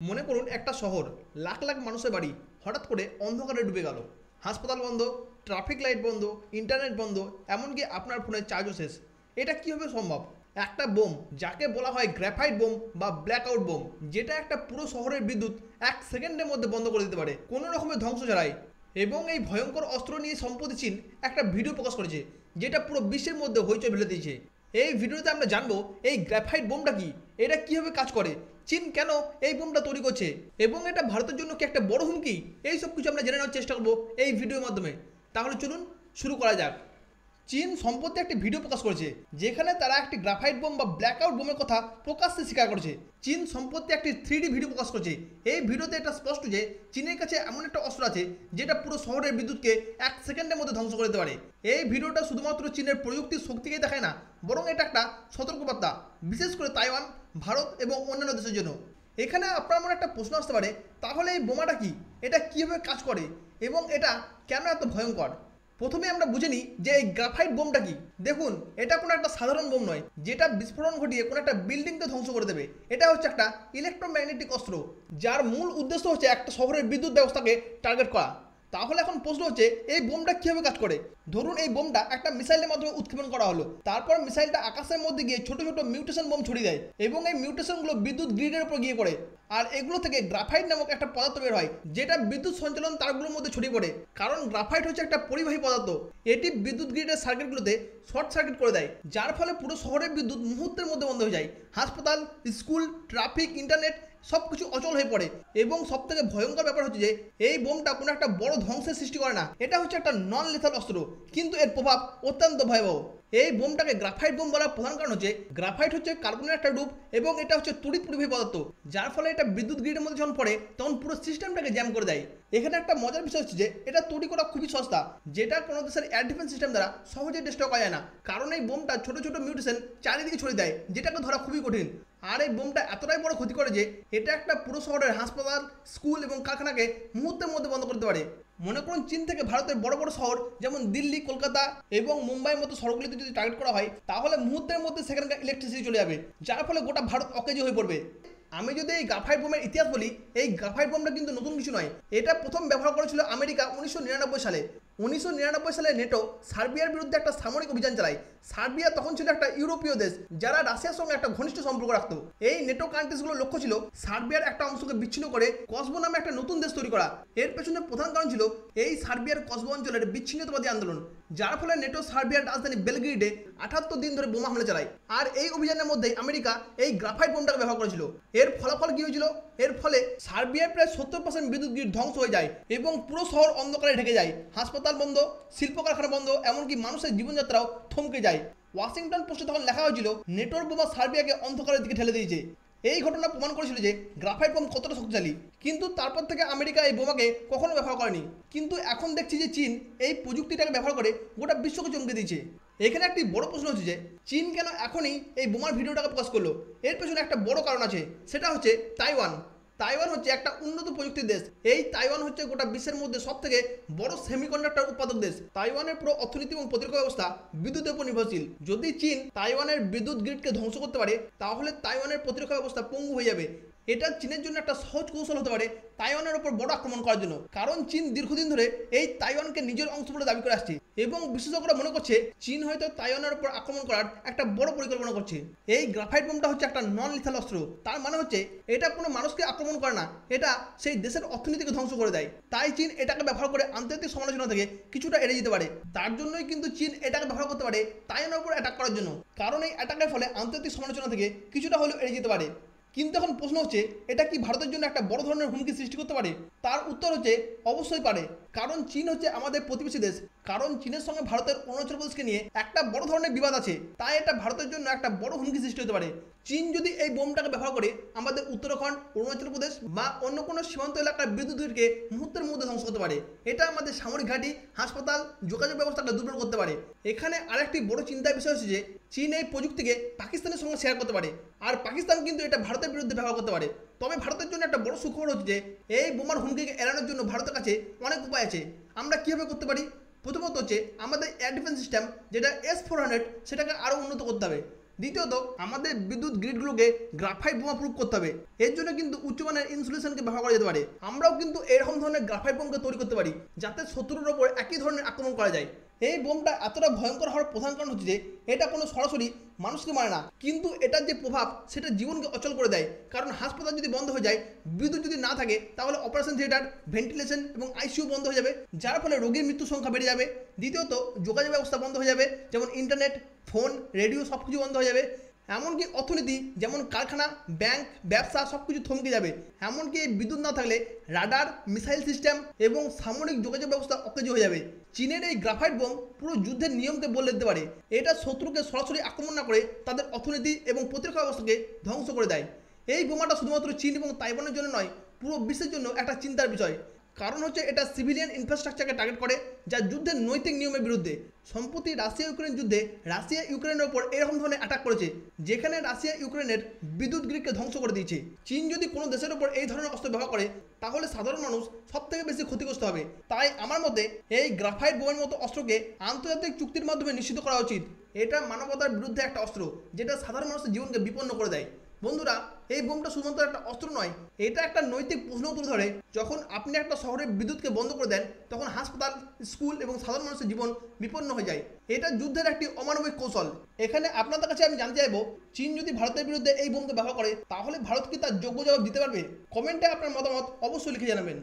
মনে করুন একটা শহর, লাখ লাখ মানুষের বাড়ি হঠাৎ করে অন্ধকারে ডুবে গেল। হাসপাতাল বন্ধ, ট্রাফিক লাইট বন্ধ, ইন্টারনেট বন্ধ, এমনকি আপনার ফোনের চার্জও শেষ। এটা কীভাবে সম্ভব? একটা বোম, যাকে বলা হয় গ্রাফাইট বোম বা ব্ল্যাক আউট বোম, যেটা একটা পুরো শহরের বিদ্যুৎ 1 সেকেন্ডের মধ্যে বন্ধ করে দিতে পারে কোনো রকমের ধ্বংস ছাড়াই। এবং এই ভয়ঙ্কর অস্ত্র নিয়ে সম্প্রতি চীন একটা ভিডিও প্রকাশ করেছে, যেটা পুরো বিশ্বের মধ্যে হইচই ফেলে দিয়েছে। এই ভিডিওতে আমরা জানবো এই গ্রাফাইট বোমটা কি, এটা কীভাবে কাজ করে, চীন কেন এই বোমটা তৈরি করছে, এবং এটা ভারতের জন্য কি একটা বড় হুমকি। এই সব কিছু আমরা জেনে নেওয়ার চেষ্টা করবো এই ভিডিওর মাধ্যমে। তাহলে চলুন শুরু করা যাক। চীন সম্প্রতি একটি ভিডিও প্রকাশ করেছে, যেখানে তারা একটি গ্রাফাইট বোম বা ব্ল্যাক আউট বোমের কথা প্রকাশ্যে স্বীকার করেছে। চীন সম্প্রতি একটি 3D ভিডিও প্রকাশ করেছে। এই ভিডিওতে এটা স্পষ্ট যে চীনের কাছে এমন একটা অস্ত্র আছে যেটা পুরো শহরের বিদ্যুৎকে 1 সেকেন্ডের মধ্যে ধ্বংস করে দিতে পারে। এই ভিডিওটা শুধুমাত্র চীনের প্রযুক্তির শক্তিকেই দেখায় না, বরং এটা একটা সতর্কবার্তা, বিশেষ করে তাইওয়ান, ভারত এবং অন্যান্য দেশের জন্য। এখানে আপনার মনে একটা প্রশ্ন আসতে পারে, তাহলে এই বোমাটা কি, এটা কীভাবে কাজ করে এবং এটা কেন এত ভয়ঙ্কর। প্রথমে আমরা বুঝে নিই যে এই গ্রাফাইট বোমটা কি। দেখুন, এটা কোনো একটা সাধারণ বোম নয় যেটা বিস্ফোরণ ঘটিয়ে কোনো একটা বিল্ডিংকে ধ্বংস করে দেবে। এটা হচ্ছে একটা ইলেকট্রোম্যাগনেটিক অস্ত্র, যার মূল উদ্দেশ্য হচ্ছে একটা শহরের বিদ্যুৎ ব্যবস্থাকে টার্গেট করা। তাহলে এখন প্রশ্ন হচ্ছে, এই বোমটা কীভাবে কাজ করে। ধরুন এই বোমটা একটা মিসাইলের মাধ্যমে উৎক্ষেপণ করা হলো, তারপর মিসাইলটা আকাশের মধ্যে গিয়ে ছোট ছোট মিউটেশন বোম ছড়িয়ে দেয় এবং এই মিউটেশনগুলো বিদ্যুৎ গ্রিডের উপর গিয়ে পড়ে। আর এগুলো থেকে গ্রাফাইট নামক একটা পদার্থ বের হয়, যেটা বিদ্যুৎ সঞ্চালন তারগুলোর মধ্যে ছড়িয়ে পড়ে। কারণ গ্রাফাইট হচ্ছে একটা পরিবাহী পদার্থ, এটি বিদ্যুৎ গ্রিডের সার্কিটগুলোতে শর্ট সার্কিট করে দেয়, যার ফলে পুরো শহরের বিদ্যুৎ মুহূর্তের মধ্যে বন্ধ হয়ে যায়। হাসপাতাল, স্কুল, ট্রাফিক, ইন্টারনেট সব কিছু অচল হয়ে পড়ে। এবং সব থেকে ভয়ঙ্কর ব্যাপার হচ্ছে যে এই বোমটা কোনো একটা বড় ধ্বংসের সৃষ্টি করে না। এটা হচ্ছে একটা নন লেথাল অস্ত্র, কিন্তু এর প্রভাব অত্যন্ত ভয়াবহ। এই বোমটাকে গ্রাফাইট বোম বলার প্রধান কারণ হচ্ছে গ্রাফাইট হচ্ছে কার্বনের একটা রূপ এবং এটা হচ্ছে তড়িৎ পরিবাহী পদার্থ, যার ফলে এটা বিদ্যুৎ গ্রিডের মধ্যে যখন পড়ে তখন পুরো সিস্টেমটাকে জ্যাম করে দেয়। এখানে একটা মজার বিষয় হচ্ছে যে এটা তৈরি করা খুবই সস্তা, যেটা কোনো দেশের এয়ার ডিফেন্স সিস্টেম দ্বারা সহজেই ডিস্ট্রয় করা যায় না। কারণ এই বোমটা ছোট ছোট মিউটেশন চারিদিকে ছড়িয়ে দেয়, যেটাকে ধরা খুবই কঠিন। আর এই বোমটা এতটাই বড় ক্ষতি করে যে এটা একটা পুরো শহরের হাসপাতাল, স্কুল এবং কারখানাকে মুহূর্তের মধ্যে বন্ধ করতে পারে। মনে করুন চীন থেকে ভারতের বড় বড় শহর যেমন দিল্লি, কলকাতা এবং মুম্বাইয়ের মতো শহরগুলিতে যদি টার্গেট করা হয়, তাহলে মুহূর্তের মধ্যে সেখানকার ইলেকট্রিসিটি চলে যাবে, যার ফলে গোটা ভারত অকেজো হয়ে পড়বে। আমি যদি এই গ্রাফাইট বোমের ইতিহাস বলি, এই গ্রাফাইট বোমটা কিন্তু নতুন কিছু নয়। এটা প্রথম ব্যবহার করেছিল আমেরিকা 1999 সালে। 1999 সালে নেটো সার্বিয়ার বিরুদ্ধে একটা সামরিক অভিযান চালায়। সার্বিয়া তখন ছিল একটা ইউরোপীয় দেশ, যারা রাশিয়ার সঙ্গে একটা ঘনিষ্ঠ সম্পর্ক রাখত। এই নেটো কান্ট্রিজগুলোর লক্ষ্য ছিল সার্বিয়ার একটা অংশকে বিচ্ছিন্ন করে কসবো নামে একটা নতুন দেশ তৈরি করা। এর পেছনে প্রধান কারণ ছিল এই সার্বিয়ার কসবো অঞ্চলের বিচ্ছিন্নতাবাদী আন্দোলন, যার ফলে নেটো সার্বিয়ার রাজধানী বেলগ্রেডে 78 দিন ধরে বোমা হামলা চালায়। আর এই অভিযানের মধ্যে আমেরিকা এই গ্রাফাইট বোমটাকে ব্যবহার করেছিল। এর ফলাফল কি হয়েছিল? এর ফলে সার্বিয়ার প্রায় 70% বিদ্যুৎ গ্রিড ধ্বংস হয়ে যায় এবং পুরো শহর অন্ধকারে ঢেকে যায়। হাসপাতাল বন্ধ, শিল্প কারখানা বন্ধ, এমনকি মানুষের জীবনযাত্রাও থমকে যায়। ওয়াশিংটন পোস্টে তখন লেখা হয়েছিল, নেটোর বোমা সার্বিয়াকে অন্ধকারের দিকে ঠেলে দিয়েছে। এই ঘটনা প্রমাণ করেছিল যে গ্রাফাইট বোম কতটা শক্তিশালী। কিন্তু তারপর থেকে আমেরিকা এই বোমাকে কখনো ব্যবহার করেনি। কিন্তু এখন দেখছি যে চীন এই প্রযুক্তিটাকে ব্যবহার করে গোটা বিশ্বকে চমকে দিয়েছে। এখানে একটি বড় প্রশ্ন হচ্ছে যে চীন কেন এখনই এই বোমার ভিডিওটাকে প্রকাশ করলো। এর পেছনে একটা বড় কারণ আছে, সেটা হচ্ছে তাইওয়ান। তাইওয়ান হচ্ছে একটা উন্নত প্রযুক্তির দেশ। এই তাইওয়ান হচ্ছে গোটা বিশ্বের মধ্যে সব থেকে বড় সেমিকন্ডাক্টর উৎপাদক দেশ। তাইওয়ানের পুরো অর্থনীতি এবং প্রতিরক্ষা ব্যবস্থা বিদ্যুতের উপর নির্ভরশীল। যদি চীন তাইওয়ানের বিদ্যুৎ গ্রিডকে ধ্বংস করতে পারে, তাহলে তাইওয়ানের প্রতিরক্ষা ব্যবস্থা পঙ্গু হয়ে যাবে। এটা চীনের জন্য একটা সহজ কৌশল হতে পারে তাইওয়ানের উপর বড় আক্রমণ করার জন্য, কারণ চীন দীর্ঘদিন ধরে এই তাইওয়ানকে নিজের অংশ বলে দাবি করে আসছে এবং বিশেষজ্ঞরা মনে করছে চীন হয়তো তাইওয়ানের উপর আক্রমণ করার একটা বড় পরিকল্পনা করছে। এই গ্রাফাইট বোমটা হচ্ছে একটা নন লিথাল অস্ত্র, তার মানে হচ্ছে এটা কোনো মানুষকে আক্রমণ করে না, এটা সেই দেশের অর্থনীতিকে ধ্বংস করে দেয়। তাই চীন এটাকে ব্যবহার করে আন্তর্জাতিক সমালোচনা থেকে কিছুটা এড়িয়ে যেতে পারে। তার জন্যই কিন্তু চীন এটাকে ব্যবহার করতে পারে তাইওয়ানের উপর অ্যাটাক করার জন্য, কারণ এই অ্যাটাকের ফলে আন্তর্জাতিক সমালোচনা থেকে কিছুটা হলেও এড়িয়ে যেতে পারে। কিন্তু এখন প্রশ্ন হচ্ছে, এটা কি ভারতের জন্য একটা বড় ধরনের হুমকি সৃষ্টি করতে পারে? তার উত্তর হচ্ছে অবশ্যই পারে, কারণ চীন হচ্ছে আমাদের প্রতিবেশী দেশ। কারণ চীনের সঙ্গে ভারতের অরুণাচল প্রদেশকে নিয়ে একটা বড় ধরনের বিবাদ আছে, তাই এটা ভারতের জন্য একটা বড় হুমকি সৃষ্টি হতে পারে। চীন যদি এই বোমটাকে ব্যবহার করে আমাদের উত্তরাখণ্ড, অরুণাচল প্রদেশ বা অন্য কোনো সীমান্ত এলাকার বিদ্যুৎ গ্রিডকে মুহূর্তের মধ্যে ধ্বংস করতে পারে। এটা আমাদের সামরিক ঘাঁটি, হাসপাতাল, যোগাযোগ ব্যবস্থাকে দুর্বল করতে পারে। এখানে আরেকটি বড় চিন্তার বিষয় হচ্ছে যে চীন এই প্রযুক্তিকে পাকিস্তানের সঙ্গে শেয়ার করতে পারে, আর পাকিস্তান কিন্তু এটা ভারতের বিরুদ্ধে ব্যবহার করতে পারে। তবে ভারতের জন্য একটা বড় সুখবর হচ্ছে যে এই বোমার হুমকিকে এড়ানোর জন্য ভারতের কাছে অনেক উপায় আছে। আমরা কীভাবে করতে পারি? প্রথমত হচ্ছে আমাদের এয়ার ডিফেন্স সিস্টেম যেটা S-400, সেটাকে আরও উন্নত করতে হবে। দ্বিতীয়ত, আমাদের বিদ্যুৎ গ্রিডগুলোকে গ্রাফাইট বোমা প্রুফ করতে হবে। এর জন্য কিন্তু উচ্চমানের ইনসুলেশনকে ব্যবহার করা যেতে পারে। আমরাও কিন্তু এরকম ধরনের গ্রাফাইট বোমকে তৈরি করতে পারি যাতে শত্রুর ওপর একই ধরনের আক্রমণ করা যায়। এই বোমটা এতটা ভয়ঙ্কর হওয়ার প্রধান কারণ হচ্ছে যে এটা কোনো সরাসরি মানুষকে মারে না, কিন্তু এটার যে প্রভাব সেটা জীবনকে অচল করে দেয়। কারণ হাসপাতাল যদি বন্ধ হয়ে যায়, বিদ্যুৎ যদি না থাকে, তাহলে অপারেশন থিয়েটার, ভেন্টিলেশন এবং আইসিইউ বন্ধ হয়ে যাবে, যার ফলে রোগীর মৃত্যুর সংখ্যা বেড়ে যাবে। দ্বিতীয়ত, যোগাযোগ ব্যবস্থা বন্ধ হয়ে যাবে, যেমন ইন্টারনেট, ফোন, রেডিও সব কিছু বন্ধ হয়ে যাবে। এমনকি অর্থনীতি, যেমন কারখানা, ব্যাংক, ব্যবসা সব কিছু থমকে যাবে। এমনকি এই বিদ্যুৎ না থাকলে রাডার, মিসাইল সিস্টেম এবং সামরিক যোগাযোগ ব্যবস্থা অকেজ হয়ে যাবে। চীনের এই গ্রাফাইট বোম পুরো যুদ্ধের নিয়মকে বদলে দিতে পারে। এটা শত্রুকে সরাসরি আক্রমণ না করে তাদের অর্থনীতি এবং প্রতিরক্ষা ব্যবস্থাকে ধ্বংস করে দেয়। এই বোমাটা শুধুমাত্র চীন এবং তাইওয়ানের জন্য নয়, পুরো বিশ্বের জন্য একটা চিন্তার বিষয়। কারণ হচ্ছে এটা সিভিলিয়ান ইনফ্রাস্ট্রাকচারকে টার্গেট করে, যা যুদ্ধের নৈতিক নিয়মের বিরুদ্ধে। সম্প্রতি রাশিয়া ইউক্রেন যুদ্ধে রাশিয়া ইউক্রেনের উপর এরকম ধরনের অ্যাটাক করেছে, যেখানে রাশিয়া ইউক্রেনের বিদ্যুৎ গ্রিডকে ধ্বংস করে দিয়েছে। চীন যদি কোনো দেশের উপর এই ধরনের অস্ত্র ব্যবহার করে, তাহলে সাধারণ মানুষ সব থেকে বেশি ক্ষতিগ্রস্ত হবে। তাই আমার মতে এই গ্রাফাইট বোমের মতো অস্ত্রকে আন্তর্জাতিক চুক্তির মাধ্যমে নিষিদ্ধ করা উচিত। এটা মানবতার বিরুদ্ধে একটা অস্ত্র, যেটা সাধারণ মানুষের জীবনকে বিপন্ন করে দেয়। বন্ধুরা, এই বোমটা শুধুমাত্র একটা অস্ত্র নয়, এটা একটা নৈতিক প্রশ্ন তুলে ধরে। যখন আপনি একটা শহরের বিদ্যুৎকে বন্ধ করে দেন, তখন হাসপাতাল, স্কুল এবং সাধারণ মানুষের জীবন বিপন্ন হয়ে যায়। এটা যুদ্ধের একটি অমানবিক কৌশল। এখানে আপনাদের কাছে আমি জানতে চাইবো, চীন যদি ভারতের বিরুদ্ধে এই বোমকে ব্যবহার করে, তাহলে ভারত কি তার যোগ্য জবাব দিতে পারবে? কমেন্টে আপনার মতামত অবশ্যই লিখে জানাবেন।